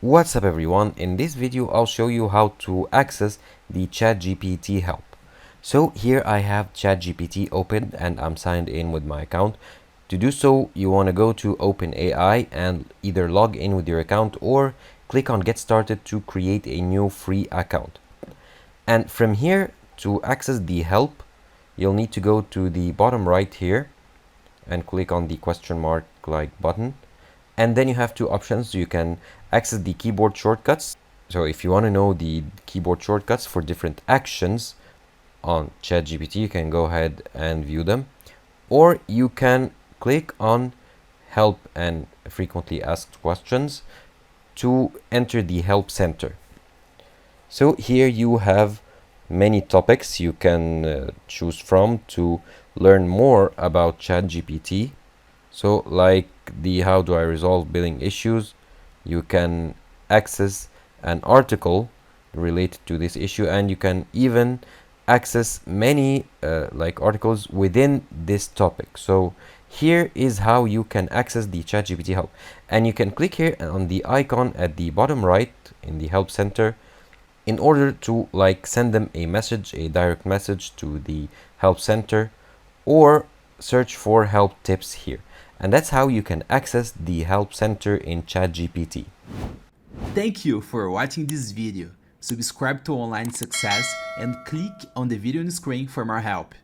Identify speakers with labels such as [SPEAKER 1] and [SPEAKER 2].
[SPEAKER 1] What's up everyone, in this video I'll show you how to access the ChatGPT help. So here I have ChatGPT open and I'm signed in with my account. To do so, you want to go to OpenAI and either log in with your account or click on Get Started to create a new free account. And from here, to access the help, you'll need to go to the bottom right here and click on the question mark like button. And then you have two options. You can access the keyboard shortcuts. So if you want to know the keyboard shortcuts for different actions on ChatGPT, you can go ahead and view them. Or you can click on help and frequently asked questions to enter the help center. So here you have many topics you can choose from to learn more about ChatGPT. So like the how do I resolve billing issues, you can access an article related to this issue, and you can even access many like articles within this topic. So here is how you can access the ChatGPT help, and you can click here on the icon at the bottom right in the help center in order to like send them a message, a direct message to the help center, or search for help tips here. And that's how you can access the help center in ChatGPT.
[SPEAKER 2] Thank you for watching this video. Subscribe to Online Success and click on the video on the screen for more help.